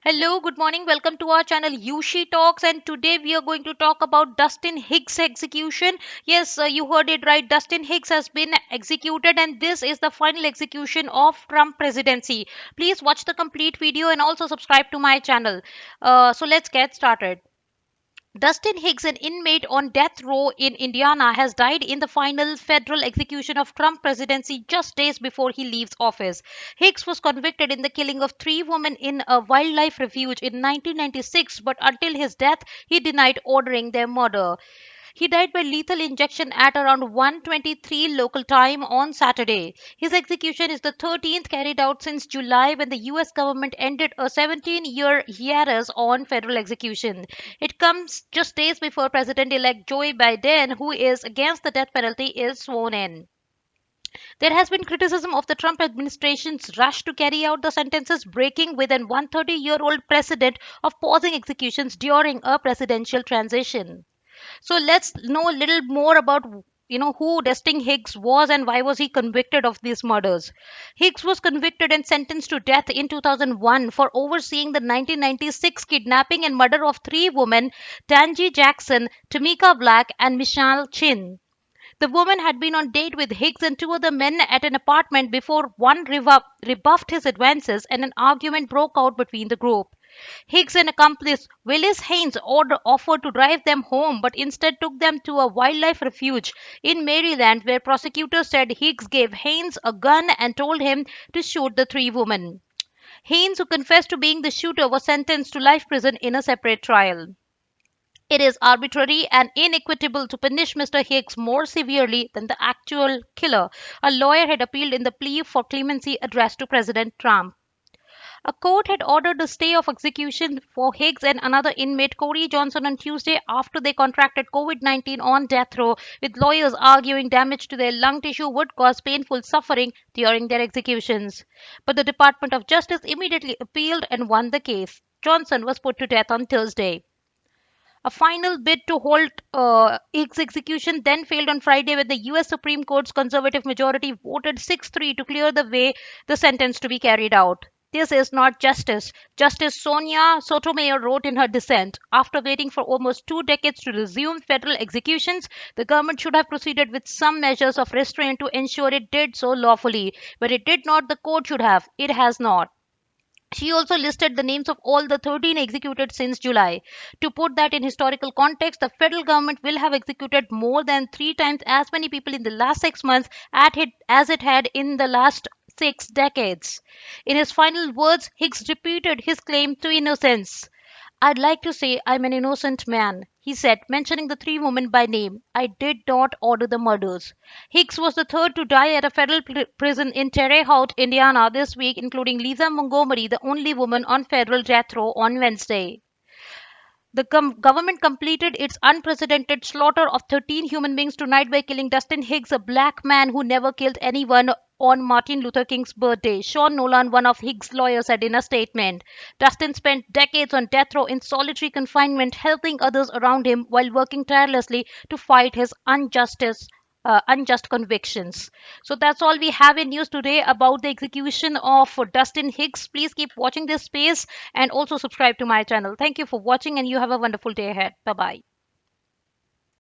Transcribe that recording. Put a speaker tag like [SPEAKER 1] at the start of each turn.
[SPEAKER 1] Hello, good morning. Welcome to our channel Yushi Talks, and today we are going to talk about Dustin Hicks' execution. Yes, you heard it right. Dustin Hicks has been executed, and this is the final execution of Trump presidency. Please watch the complete video and also subscribe to my channel. So let's get started. Dustin Hicks, an inmate on death row in Indiana, has died in the final federal execution of Trump presidency just days before he leaves office. Hicks was convicted in the killing of three women in a wildlife refuge in 1996, but until his death, he denied ordering their murder. He died by lethal injection at around 1:23 local time on Saturday. His execution is the 13th carried out since July when the US government ended a 17-year hiatus on federal execution. It comes just days before President-elect Joe Biden, who is against the death penalty, is sworn in. There has been criticism of the Trump administration's rush to carry out the sentences, breaking with an 130-year-old precedent of pausing executions during a presidential transition. So let's know a little more about who Dustin Hicks was and why was he convicted of these murders. Hicks was convicted and sentenced to death in 2001 for overseeing the 1996 kidnapping and murder of three women, Tangi Jackson, Tamika Black, and Michelle Chin. The woman had been on date with Hicks and two other men at an apartment before one rebuffed his advances and an argument broke out between the group. Hicks and accomplice Willis Haynes offered to drive them home but instead took them to a wildlife refuge in Maryland where prosecutors said Hicks gave Haynes a gun and told him to shoot the three women. Haynes, who confessed to being the shooter, was sentenced to life prison in a separate trial. It is arbitrary and inequitable to punish Mr. Hicks more severely than the actual killer, a lawyer had appealed in the plea for clemency addressed to President Trump. A court had ordered a stay of execution for Higgs and another inmate, Corey Johnson, on Tuesday after they contracted COVID 19 on death row, with lawyers arguing damage to their lung tissue would cause painful suffering during their executions. But the Department of Justice immediately appealed and won the case. Johnson was put to death on Thursday. A final bid to halt Hicks' execution then failed on Friday when the US Supreme Court's conservative majority voted 6-3 to clear the way the sentence to be carried out. This is not justice. Justice Sonia Sotomayor wrote in her dissent. After waiting for almost 2 decades to resume federal executions, the government should have proceeded with some measures of restraint to ensure it did so lawfully. But it did not, the court should have. It has not. She also listed the names of all the 13 executed since July. To put that in historical context, the federal government will have executed more than three times as many people in the last 6 months as it had in the last 6 decades. In his final words, Hicks repeated his claim to innocence. I'd like to say I'm an innocent man, he said, mentioning the three women by name. I did not order the murders. Hicks was the third to die at a federal prison in Terre Haute, Indiana this week, including Lisa Montgomery, the only woman on federal death row, on Wednesday. The government completed its unprecedented slaughter of 13 human beings tonight by killing Dustin Hicks, a black man who never killed anyone, on Martin Luther King's birthday. Sean Nolan, one of Hicks' lawyers, said in a statement. Dustin spent decades on death row in solitary confinement, helping others around him while working tirelessly to fight his unjust convictions. So that's all we have in news today about the execution of Dustin Hicks. Please keep watching this space and also subscribe to my channel. Thank you for watching and you have a wonderful day ahead. Bye bye.